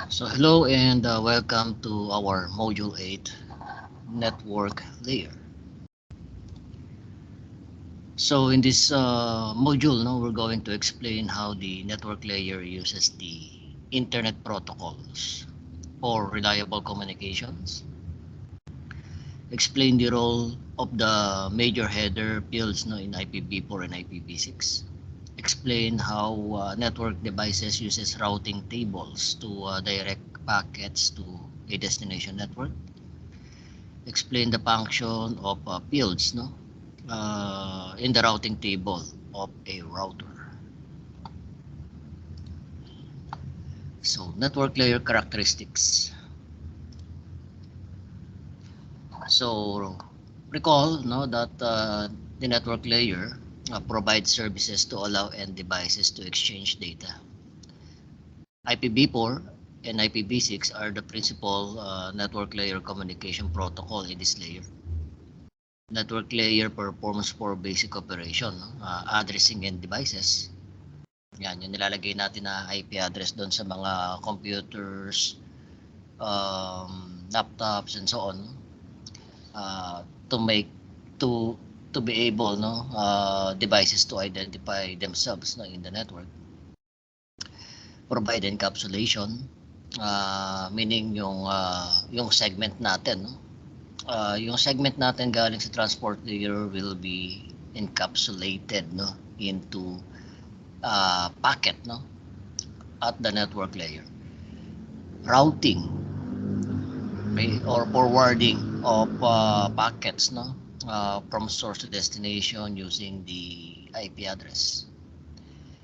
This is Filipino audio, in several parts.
So hello and welcome to our Module 8 Network Layer. So in this module, we're going to explain how the network layer uses the Internet protocols for reliable communications, explain the role of the major header fields in IPv4 and IPv6, explain how network devices uses routing tables to direct packets to a destination network, explain the function of fields in the routing table of a router. So network layer characteristics. So recall that the network layer provides services to allow end devices to exchange data. IPv4 and IPv6 are the principal network layer communication protocol in this layer. Network layer performs for basic operation, addressing end devices. Yan, yung nilalagay natin na IP address doon sa mga computers, laptops, and so on, to be able devices to identify themselves in the network. Provide encapsulation, meaning yung segment natin, yung segment natin galing sa transport layer will be encapsulated into packet at the network layer. Routing, okay, or forwarding of packets from source to destination using the IP address,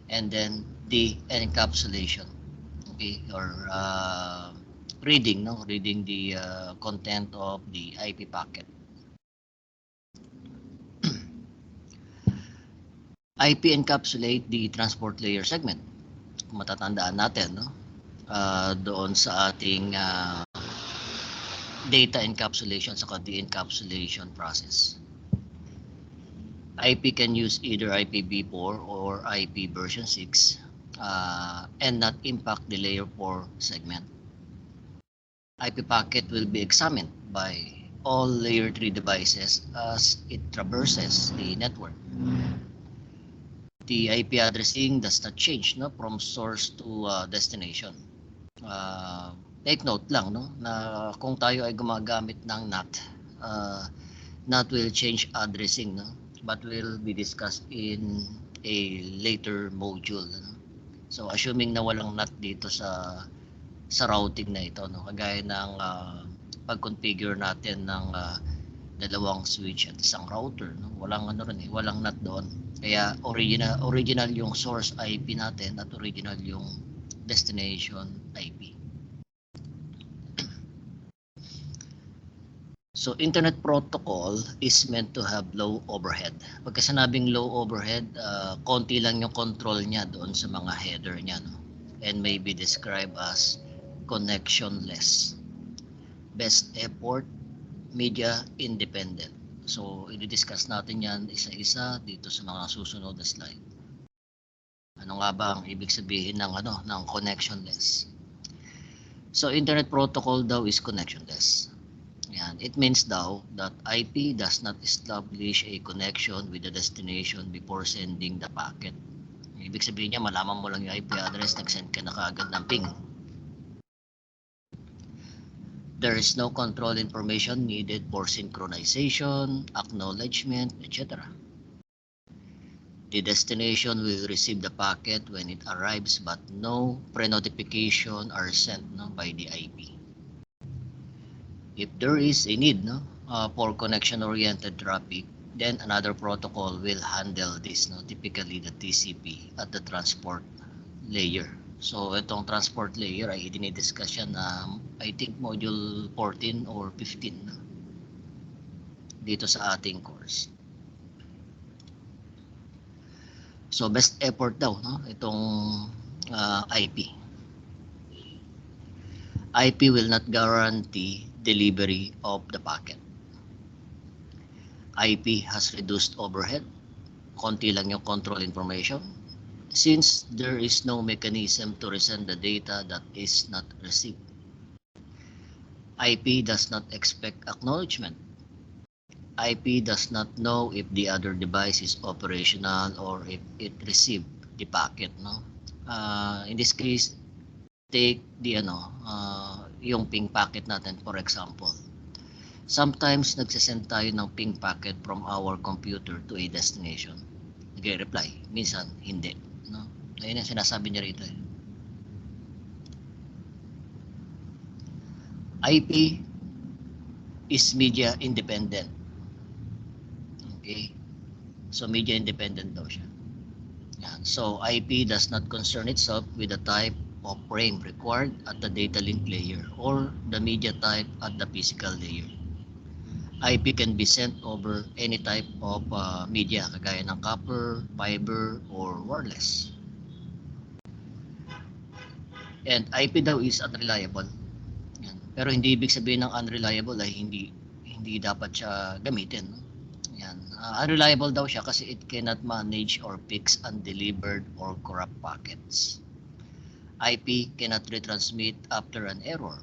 and then the encapsulation, okay, or reading the content of the IP packet. IP encapsulate the transport layer segment. Kung matatandaan natin doon sa ating data encapsulation sa de-encapsulation process. IP can use either IPv4 or IP version 6 and not impact the layer 4 segment. IP packet will be examined by all layer 3 devices as it traverses the network. The IP addressing does not change from source to destination. Take note lang na kung tayo ay gumagamit ng NAT, NAT will change addressing but will be discussed in a later module. So assuming na walang NAT dito sa routing na ito, kagaya ng pag-configure natin ng dalawang switch at isang router, walang walang NAT doon. Kaya original yung source IP natin at original yung destination IP. So Internet protocol is meant to have low overhead. Pagka sinabing low overhead, konti lang yung control niya doon sa mga header niya, and may be described as connectionless. Best effort, media independent. So i-discuss natin yan isa-isa dito sa mga susunod na slide. Ano nga ba ang ibig sabihin ng connectionless? So Internet protocol daw is connectionless. Yan. It means daw that IP does not establish a connection with the destination before sending the packet. Ibig sabihin niya, malaman mo lang yung IP address, nag-send ka na kaagad ng ping. There is no control information needed for synchronization, acknowledgement, etc. The destination will receive the packet when it arrives, but no pre-notification are sent by the IP. If there is a need for connection-oriented traffic, then another protocol will handle this, typically the TCP at the transport layer. So itong transport layer ay dinidiscuss yan na I think module 14 or 15 dito sa ating course. So best effort daw itong IP. IP will not guarantee delivery of the packet. IP has reduced overhead. Konti lang yung control information. since there is no mechanism to resend the data that is not received. IP does not expect acknowledgement. IP does not know if the other device is operational or if it received the packet, no? In this case, take the yung ping packet natin, for example. Sometimes nagsasend tayo ng ping packet from our computer to a destination. Nagre-reply, minsan hindi, no? Ayun ang sinasabi niya rito. IP is media independent. Okay? So media independent daw siya. Yan. So IP does not concern itself with the type of frame required at the data link layer or the media type at the physical layer. IP can be sent over any type of media kagaya ng copper, fiber, or wireless. And IP daw is unreliable. Yan. Pero hindi ibig sabihin ng unreliable ay hindi dapat siya gamitin. No? Yan. Unreliable daw siya kasi it cannot manage or fix undelivered or corrupt packets. IP cannot retransmit after an error.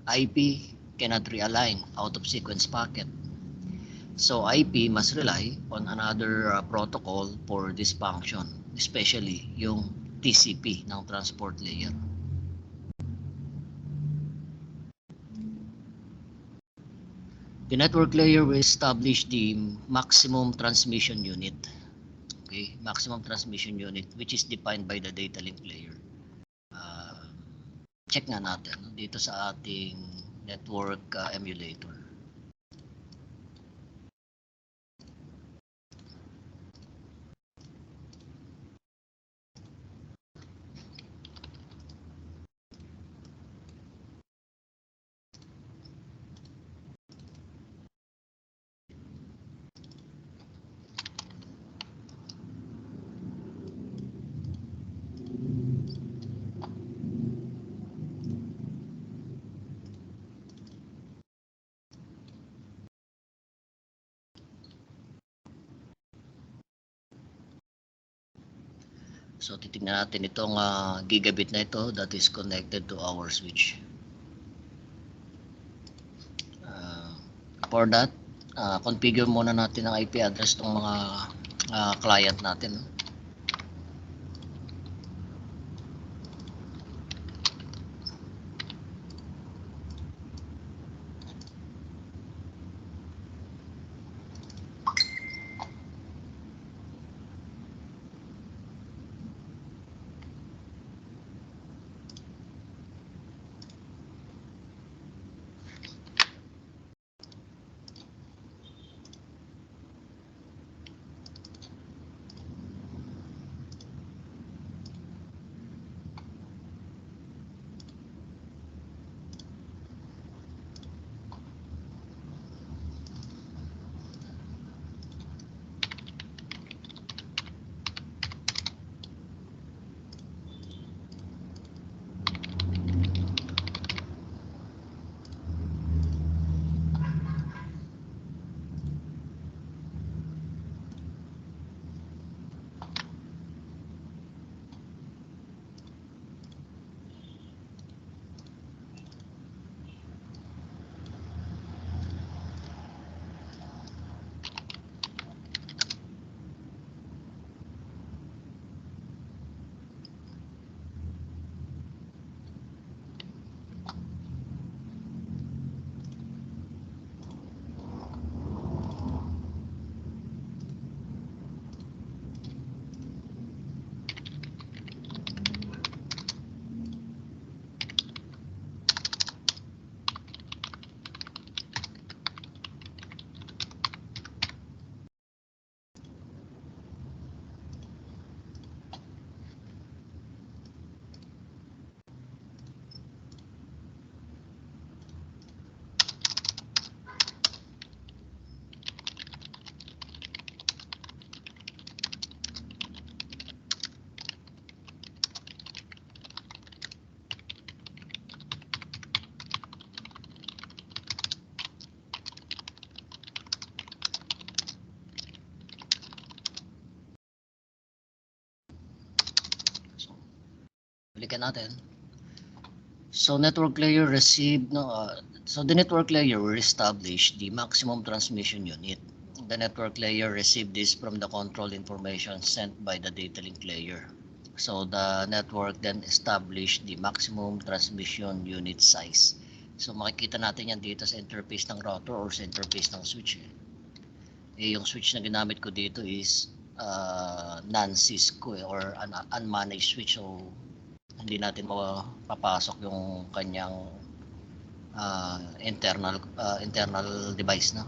IP cannot realign out of sequence packet. So IP must rely on another protocol for this function, especially yung TCP ng transport layer. The network layer will establish the maximum transmission unit. Okay, maximum transmission unit which is defined by the data link layer. Check nga natin dito sa ating network emulator. So titingnan natin itong gigabit na ito that is connected to our switch. For that, configure muna natin ang IP address ng mga client natin. Balikan natin. So network layer received so the network layer will establish the maximum transmission unit. The network layer received this from the control information sent by the data link layer. So the network then established the maximum transmission unit size. So makikita natin yan dito sa interface ng router or sa interface ng switch. Yung switch na ginamit ko dito is non-Cisco or unmanaged switch. So hindi natin mapapasok yung kanyang internal device na.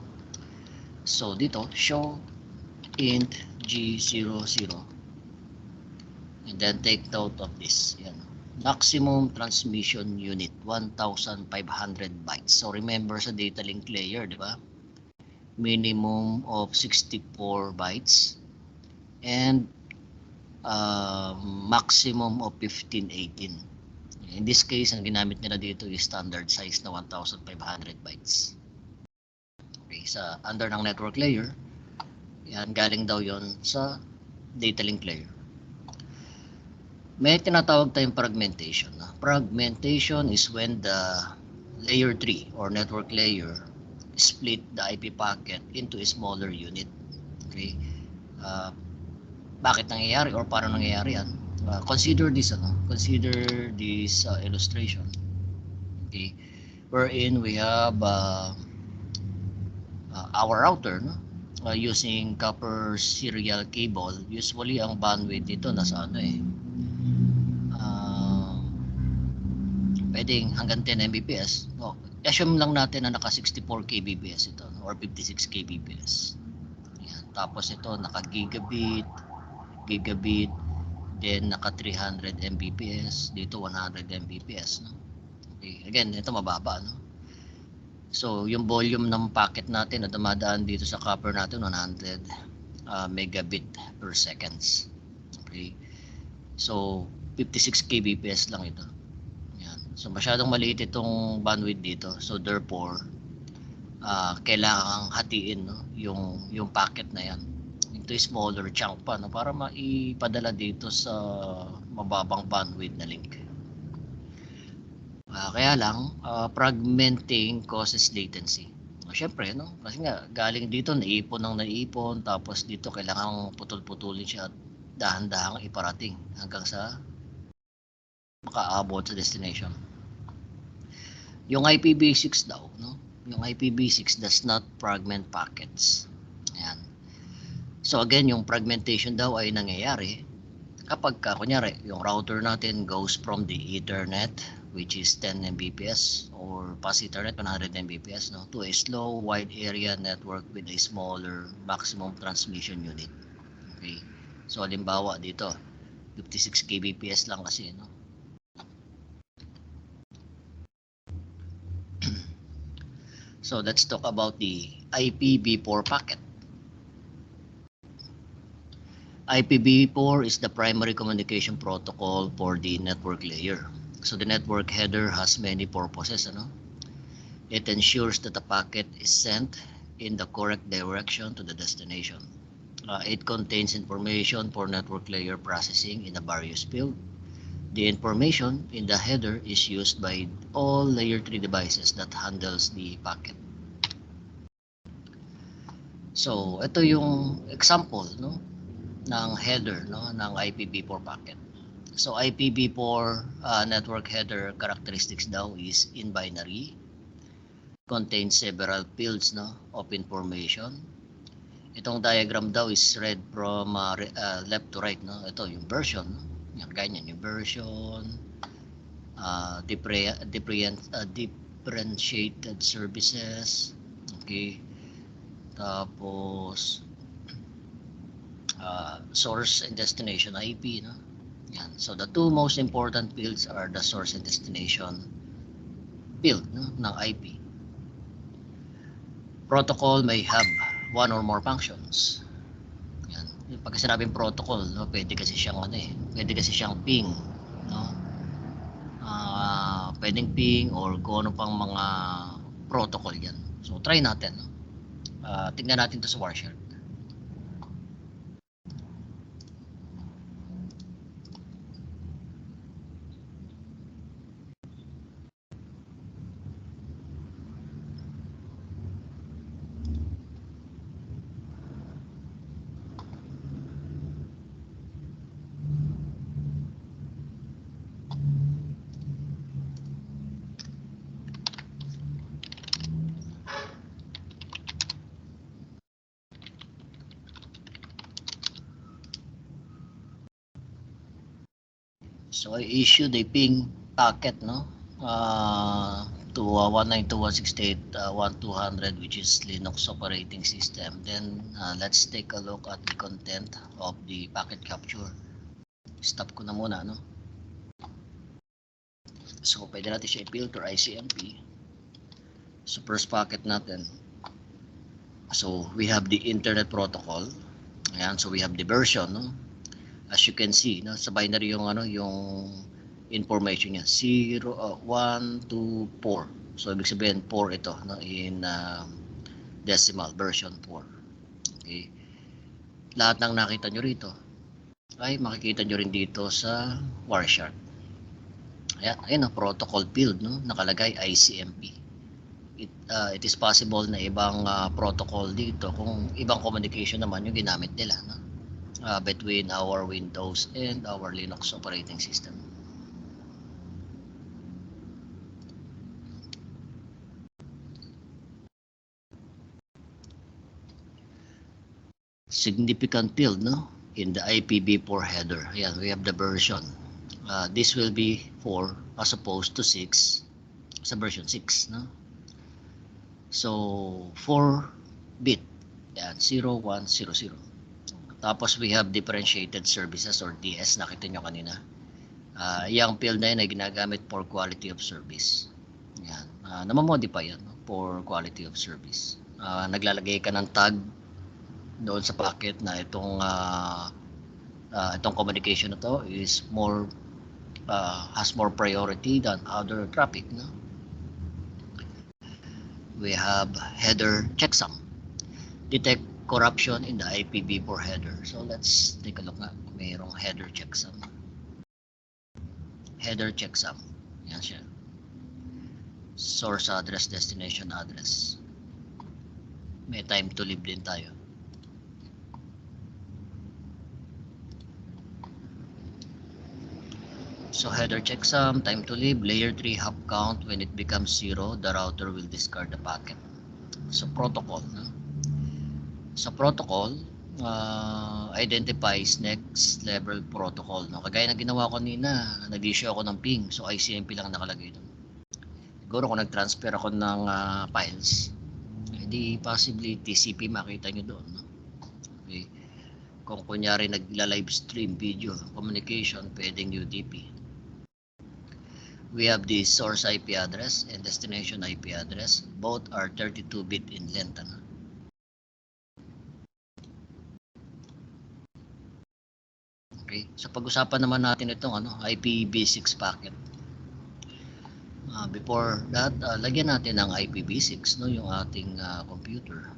So dito show int G00 and then take note of this. Yan. Maximum transmission unit 1,500 bytes. So remember sa data link layer, di ba? Minimum of 64 bytes and maximum of 1518. In this case, ang ginamit nila dito is standard size na 1,500 bytes. Okay, sa under ng network layer, yan, galing daw yon sa data link layer. May tinatawag tayong fragmentation. Fragmentation is when the layer 3 or network layer split the IP packet into a smaller unit. Okay? Bakit nangyayari or paano nangyayari yan? Consider this illustration. Okay, wherein we have our router using copper serial cable. Usually ang bandwidth nito nasa pwedeng hanggang 10 Mbps. Assume lang natin na naka 64 kbps ito or 56 kbps. Yan. Tapos ito naka gigabit, then naka 300 Mbps, dito 100 Mbps. Okay. Again, ito mababa. So yung volume ng packet natin na dumadaan dito sa copper natin 100 megabit per seconds. Okay. So 56 kbps lang ito. Yan. So masyadong maliit itong bandwidth dito. So therefore kailangang hatiin yung packet na yan into smaller chunk pa para maipadala dito sa mababang bandwidth na link. Kaya lang fragmenting causes latency. Syempre kasi nga galing dito naiipon tapos dito kailangan putol-putulin siya at dahan-dahang iparating hanggang sa makaabot sa destination. Yung IPv6 daw, yung IPv6 does not fragment packets. Ayan. So again, yung fragmentation daw ay nangyayari kapag kunyari yung router natin goes from the Ethernet, which is 10 Mbps, or fast Ethernet 100 Mbps, to a slow wide area network with a smaller maximum transmission unit. Okay. So halimbawa dito 56 kbps lang kasi So let's talk about the IPv4 packet. IPv4 is the primary communication protocol for the network layer. So the network header has many purposes. It ensures that the packet is sent in the correct direction to the destination. It contains information for network layer processing in the various fields. The information in the header is used by all layer 3 devices that handles the packet. So ito yung example ng header ng IPv4 packet. So IPv4 network header characteristics daw is in binary, contains several fields of information. Itong diagram daw is read from left to right. Ito yung version. Ganyan yung version, differentiated services. Okay. Tapos source and destination IP. Yan. So the two most important fields are the source and destination field ng IP. Protocol may have one or more functions. Yan. Pag sinabing protocol, pwede kasi siyang ping, pwedeng ping or kung ano pang mga protocol yan. So try natin. Tingnan natin to sa Wireshark. So I issued a ping packet, no, to 192.168.1.200, which is Linux operating system. Then let's take a look at the content of the packet capture. Stop ko na muna, no. So pwede natin siya i-filter ICMP. So first packet natin. So we have the internet protocol. Ayan, so we have the version, no. As you can see, no, sa binary yung yung information niya 0 1 2 4. So ibig sabihin 4 ito, no, in decimal version 4. Okay. Lahat ng nakita nyo rito ay makikita nyo rin dito sa Wireshark. Ayan ang protocol field, no, nakalagay ICMP. It is possible na ibang protocol dito kung ibang communication naman yung ginamit nila, no, between our Windows and our Linux operating system. Significant field, no, in the IPv4 header. Ayan, we have the version. This will be 4 as opposed to 6 sa version 6, no. So 4 bit, yan, 0 1 0 0. Tapos we have differentiated services or DS, nakita nyo kanina. Yung field na yun ay ginagamit for quality of service. Yan, namamodify yan, no, for quality of service. Naglalagay ka ng tag doon sa packet na itong communication na to is more has more priority than other traffic, no. We have header checksum, detect corruption in the IPv4 header. So let's take a look nga kung mayroong header checksum. Header checksum, yan siya. Source address, destination address. May time to live din tayo. So header checksum, time to live, layer 3 hop count. When it becomes 0, the router will discard the packet. So protocol, no? Sa protocol, identifies next level protocol, no? Kagaya ng ginawa ko kanina, nag-issue ako ng ping, so ICMP lang nakalagay doon. Siguro kung nag-transfer ako ng files, hindi possibly TCP makita nyo doon, no? Okay. Kung kunyari nagla-live stream video communication, pwedeng UDP. We have the source IP address and destination IP address. Both are 32-bit in length. Ano? Okay. So pag-usapan naman natin itong IPv6 packet. Before that, lagyan natin ng IPv6, no, yung ating computer.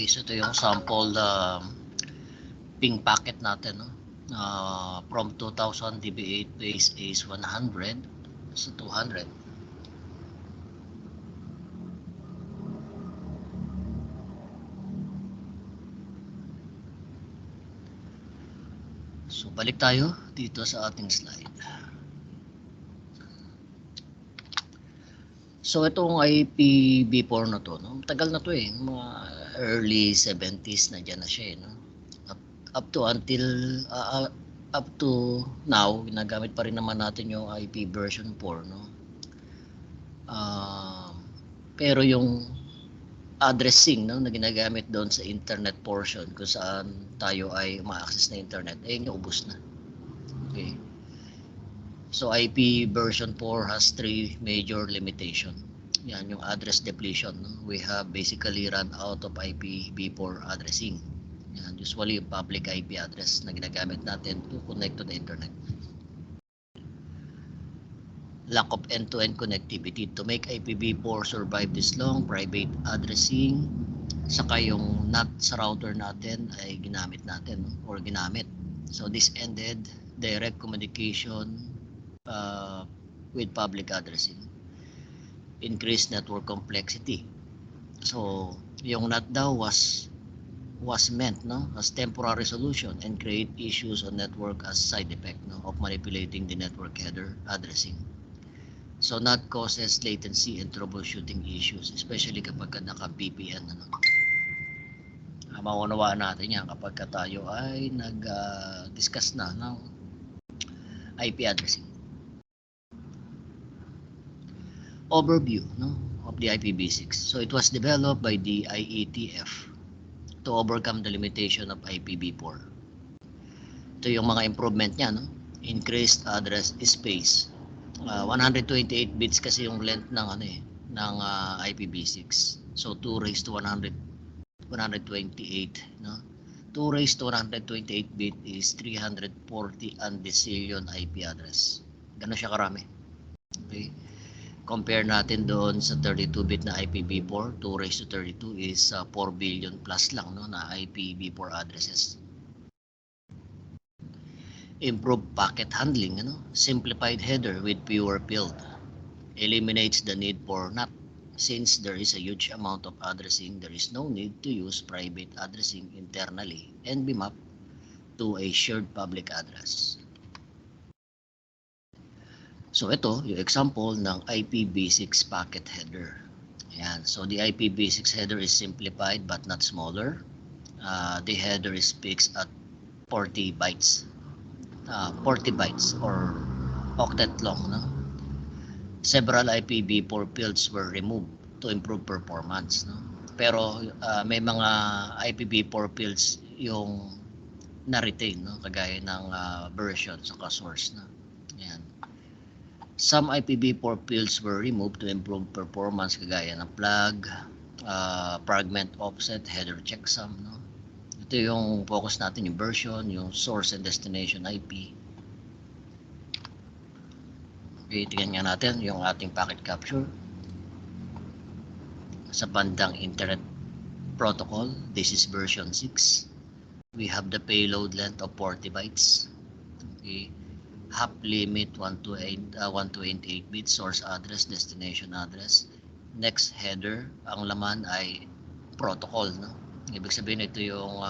Okay, so ito yung sample ping packet natin, no? From 2000 dB8 base is 100 so 200. So balik tayo dito sa ating slide. So itong IPv4 na to, no? Tagal na to eh, mga early 70s na dyan na siya eh, no? Up to now, ginagamit pa rin naman natin yung IP version 4, no? Pero yung addressing, no, na ginagamit doon sa internet portion kung saan tayo ay ma-access na internet, eh naubos na. Okay. So IP version 4 has 3 major limitation. Yan yung address depletion, no? We have basically run out of IPv4 addressing. Yan, usually yung public IP address na ginagamit natin to connect to the internet. Lack of end-to-end connectivity to make IPv4 survive this long, private addressing, saka yung NAT sa router natin ay ginamit natin, no? Or ginamit. So this ended direct communication with public addressing. Increased network complexity. So yung NAT daw was meant, no, as temporary solution and create issues on network as side effect, no, of manipulating the network header addressing. So NAT causes latency and troubleshooting issues, especially kapag naka-VPN, ano. Maunawaan natin yan kapag tayo ay nag-discuss na ng IP addressing. Overview, no, of the IPv6. So it was developed by the IETF to overcome the limitation of IPv4. Ito yung mga improvement niya, no? Increased address space. 128 bits kasi yung length ng ng IPv6. So 2 raised to 128, no? 2 raised to 128 bit is 340 undecillion IP address. Gano'n siya karami. Okay? Compare natin doon sa 32-bit na IPv4, 2 raised to 32 is 4 billion plus lang, no, na IPv4 addresses. Improved packet handling, ano? Simplified header with fewer field. Eliminates the need for NAT. Since there is a huge amount of addressing, there is no need to use private addressing internally and be mapped to a shared public address. So ito yung example ng IPv6 packet header. Ayan. So the IPv6 header is simplified but not smaller. The header is fixed at 40 bytes. 40 bytes or octet long, no? Several IPv4 fields were removed to improve performance, no? Pero may mga IPv4 fields yung na-retain, no? Kagaya ng version sa source, no? Yan. Some IPv4 fields were removed to improve performance, kagaya ng plug, fragment offset, header checksum, no? Ito yung focus natin, yung version, yung source and destination IP. Okay, tingnan nga natin yung ating packet capture. Sa bandang internet protocol, this is version 6. We have the payload length of 40 bytes. Okay. Hop limit 128 bits, source address, destination address. Next header, ang laman ay protocol, no? Ibig sabihin ito yung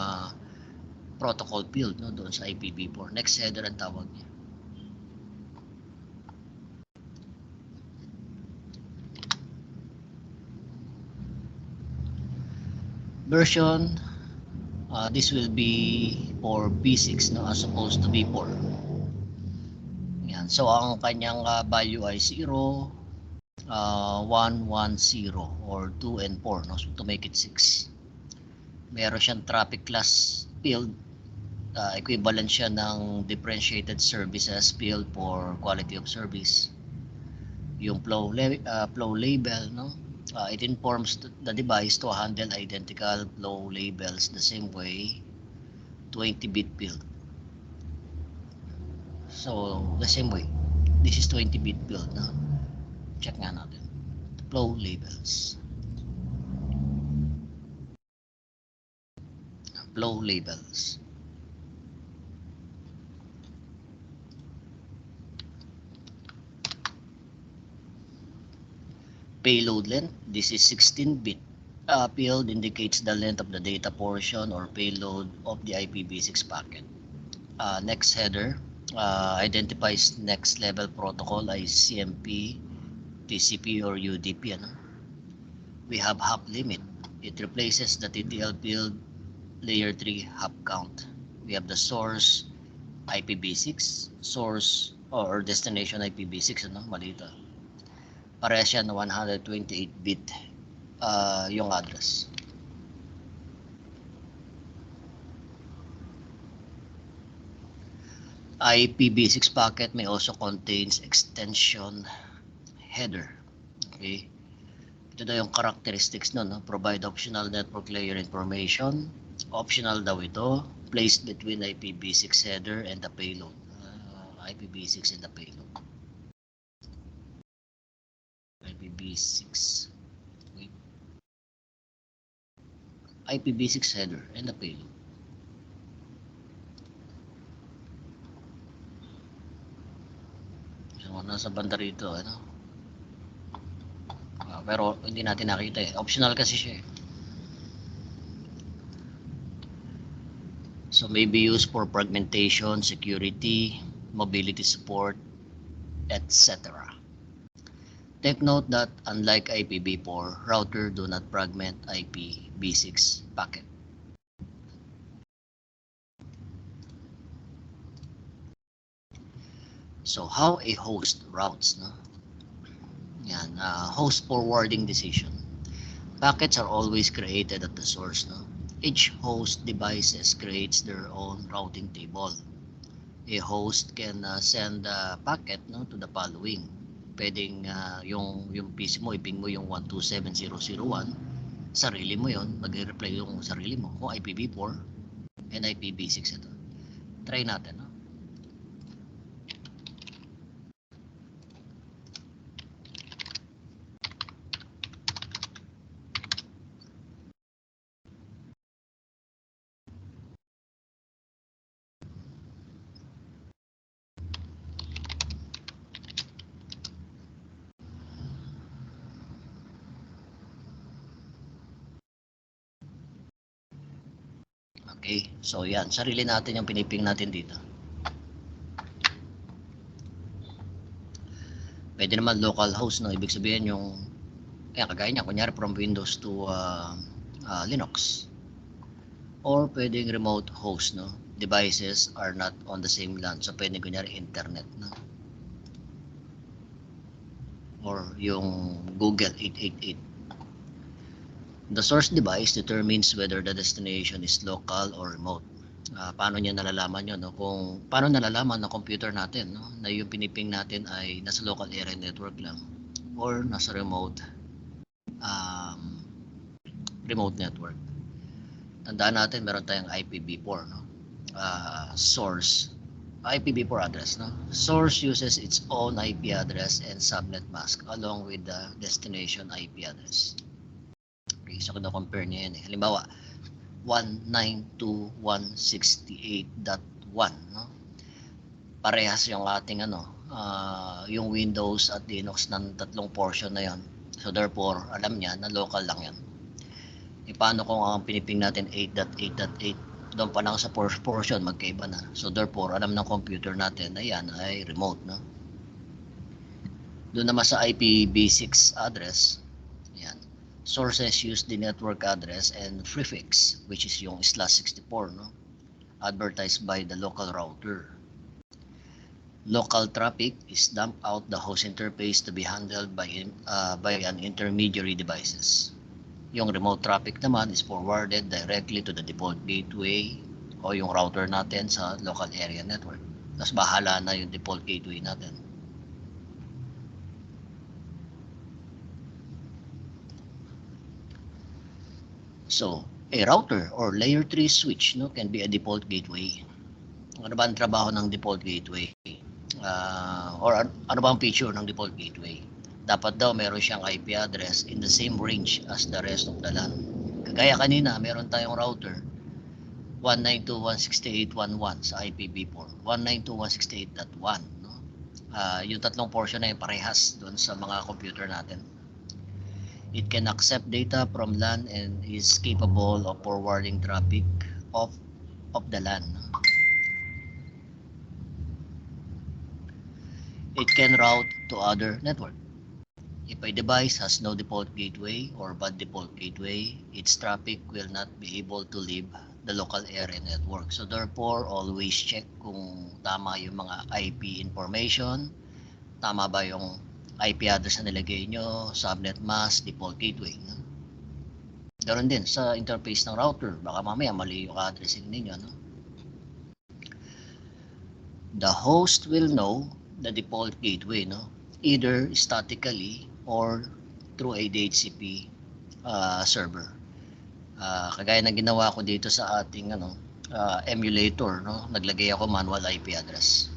protocol field, no, doon sa IPv4. Next header ang tawag niya. Version, this will be for B6, no, as opposed to B4. Yan. So ang kanyang value ay 0, 1, 1, 0 or 2 and 4, no? So to make it 6. Meron siyang traffic class field, equivalent siya ng differentiated services field for quality of service. Yung flow label, no? It informs the device to handle identical flow labels the same way. 20-bit field. So the same way, this is 20-bit field, no? Check nga natin. Flow labels. flow labels. Payload length, this is 16-bit. Field indicates the length of the data portion or payload of the IPv6 packet. Next header identifies next level protocol as CMP, TCP, or UDP. We have hop limit. It replaces the TTL field layer 3 hop count. We have the source IPv6, source or destination IPv6, mali ito. Parehas siya na 128-bit yung address. IPv6 packet may also contains extension header. Okay. Ito daw yung characteristics nun, no? Provide optional network layer information. Optional daw ito. Placed between IPv6 header and the payload. IPv6 and the payload. IPv6. Wait. IPv6 header and the payload. So, nasa banda rito, ano? Pero hindi natin nakita eh. Optional kasi siya eh. So may be used for fragmentation, security, mobility support, etc. Take note that unlike IPv4, router do not fragment IPv6 packet. So how a host routes, no? Yan, host forwarding decision. Packets are always created at the source, no? Each host devices creates their own routing table. A host can send a packet, no, to the following. Pwedeng yung PC mo, iping mo yung 127.0.0.1, sarili mo yon, mag-reply yung sarili mo. Kung IPv4 and IPv6 ito. Try natin, no? Okay, so yan, sarili natin yung piniping natin dito. Pwede naman local host, no? Ibig sabihin yung, kaya kagaya niya, kunyari from Windows to Linux. Or pwedeng remote host, no? Devices are not on the same LAN. So pwedeng kunyari internet, no? Or yung Google 888. The source device determines whether the destination is local or remote. Paano niya nalalaman yun, no? Kung paano nalalaman ng computer natin, no, na yung piniping natin ay nasa local area network lang or nasa remote network. Tandaan natin meron tayong IPv4, no? Source IPv4 address, no? Source uses its own IP address and subnet mask along with the destination IP address. Okay, so kino-compare niya yan eh. Halimbawa, 192.168.1, no? Parehas yung ating yung Windows at Linux ng tatlong portion na yan. So therefore, alam niya na local lang yan. E paano kung ang piniping natin 8.8.8, doon pa lang sa portion magkaiba na. So therefore, alam ng computer natin na yan ay remote, no? Doon naman sa IPv6 address, yan. Sources use the network address and prefix, which is yung /64, no? Advertised by the local router. Local traffic is dumped out the host interface to be handled by an intermediary devices. Yung remote traffic naman is forwarded directly to the default gateway o yung router natin sa local area network. Tapos bahala na yung default gateway natin. So, a router or layer 3 switch, no, can be a default gateway. Ano ba ang trabaho ng default gateway? Or ano ba ang feature ng default gateway? Dapat daw meron siyang IP address in the same range as the rest of the LAN. Kagaya kanina, meron tayong router 192.168.11 sa IPv4, 192.168.1, no? Yung tatlong portion na yung parehas doon sa mga computer natin. It can accept data from LAN and is capable of forwarding traffic of the LAN. No? It can route to other network. If a device has no default gateway or bad default gateway, its traffic will not be able to leave the local area network. So therefore, always check kung tama yung mga IP information, tama ba yung IP address na nilagay nyo, subnet mask, default gateway. No? Ganoon din sa interface ng router, baka mamaya mali yung addressing ninyo. No? The host will know the default gateway, no? Either statically or through a DHCP server. Kagaya ng ginawa ko dito sa ating emulator, no? Naglagay ako manual IP address.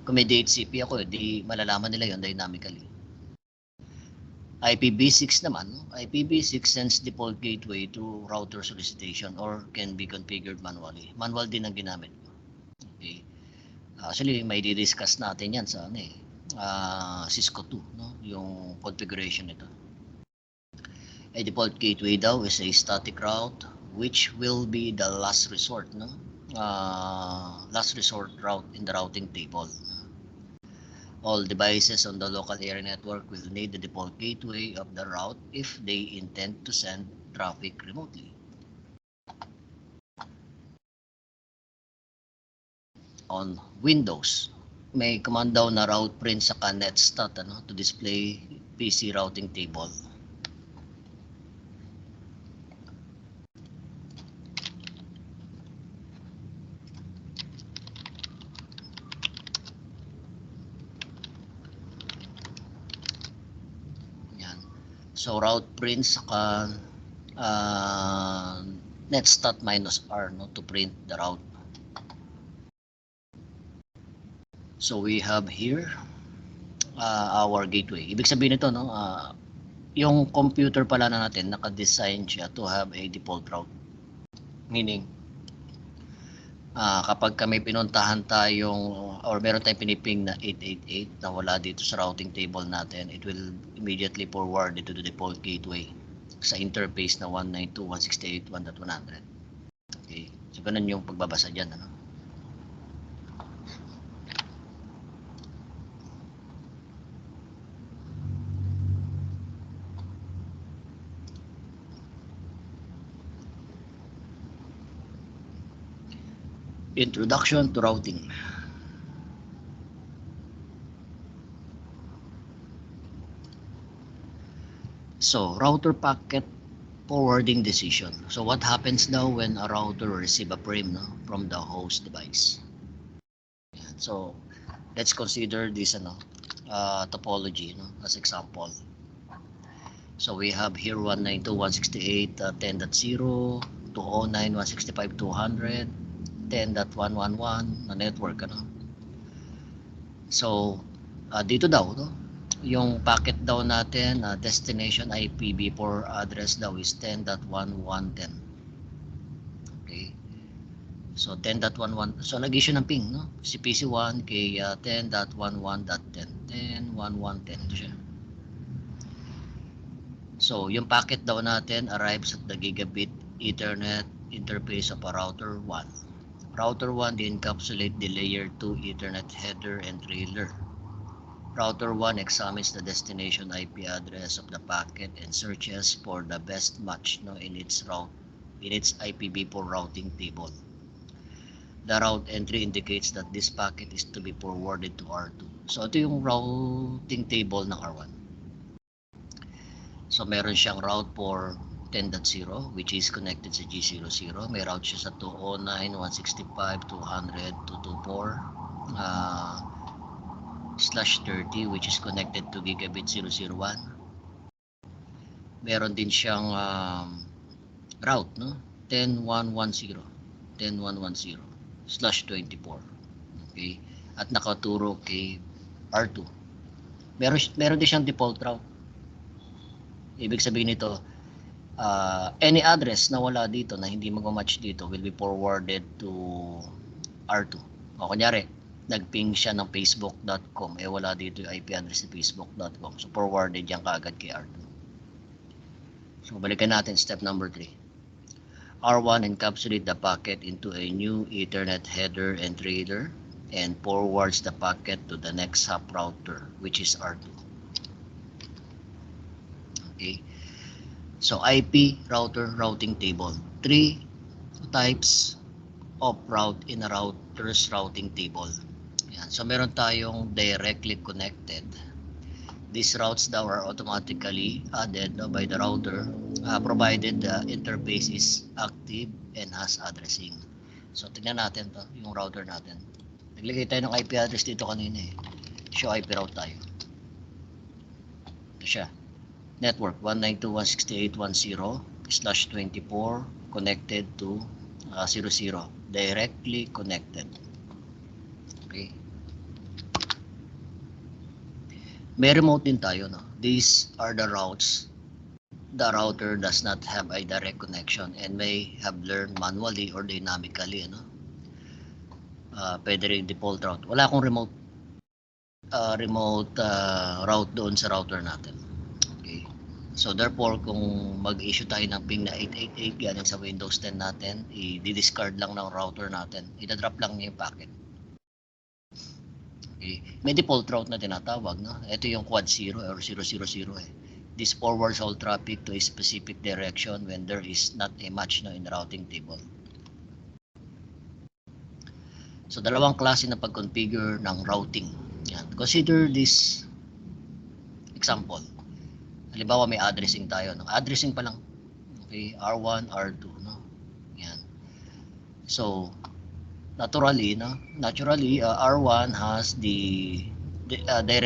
Kung may DHCP ako, di malalaman nila yon dynamically. IPv6 naman, no? IPv6 sends default gateway to router solicitation or can be configured manually. Manual din ang ginamit ko. Okay. Actually, may di-discuss natin yan sa Cisco 2, no? Yung configuration nito. A default gateway daw is a static route which will be the last resort, no? Last resort route in the routing table. All devices on the local area network will need the default gateway of the route if they intend to send traffic remotely. On Windows, may command daw na route print sa netstat to display PC routing table. Yan. So route print sa netstat -r, no, to print the route. So we have here our gateway. Ibig sabihin nito, no, yung computer pala na natin naka-design siya to have a default route. Meaning, kapag may pinuntahan tayong or meron tayong piniping na 888 na wala dito sa routing table natin, it will immediately forward to the default gateway sa interface na 192.168.1.100. Okay. So ganun yung pagbabasa dyan, ano? Introduction to routing. So, router packet forwarding decision. So, what happens now when a router receive a frame, no, from the host device? So, let's consider this topology, no, as example. So, we have here 192.168.10.0, 209.165.200, 10.111 na network, ano. So dito daw, no, yung packet daw natin, destination IPv4 address daw is 10.1110. Okay, so 10.11, so nag-issue ng ping, no, si PC1 kay 10.11.10, 10.1110 siya. So yung packet daw natin arrives at the gigabit Ethernet interface of a router 1. Router 1 encapsulate the layer 2 Ethernet header and trailer. Router 1 examines the destination IP address of the packet and searches for the best match, no, in its IPv4 routing table. The route entry indicates that this packet is to be forwarded to R2. So ito yung routing table ng R1. So meron siyang route for 10.0 which is connected sa G00. May route siya sa 209.165.200.224/30 which is connected to gigabit 001. Meron din siyang route, no, 10.110/24. Okay, at nakaturo kay R2. Meron din siyang default route. Ibig sabihin nito, any address na wala dito, na hindi mag-match dito, will be forwarded to R2. O kunyari, nag-ping siya ng facebook.com, wala dito yung IP address ni facebook.com. So, forwarded yan kaagad kay R2. So, balikan natin step number 3. R1 encapsulate the packet into a new Ethernet header and trailer and forwards the packet to the next hop router, which is R2. Okay. So, IP router routing table. 3 types of route in a router's routing table. Yan. So, meron tayong directly connected. These routes daw are automatically added by the router provided the interface is active and has addressing. So, tingnan natin to, yung router natin. Naglagay tayo ng IP address dito kanina eh. Show IP route tayo. Ito siya. Network 192.168.10/24 connected to 00. Directly connected. Okay. May remote din tayo, no? These are the routes the router does not have a direct connection and may have learned manually or dynamically, ano? Pwede rin default route. Wala akong remote route doon sa router natin. Okay. So therefore, kung mag-issue tayo ng ping na 888 galing sa Windows 10 natin, i-discard lang ng router natin. I-drop lang niya yung packet. Okay. May default route na tinatawag, no? Ito yung quad 0 or 000 eh. This forwards all traffic to a specific direction when there is not a match, no, in the routing table. So, dalawang klase na pag-configure ng routing. Yan. Consider this example. Halimbawa, may addressing tayo, no? Addressing pa lang. Okay, R1, R2, no? Yan. So, naturally, R1 has the direct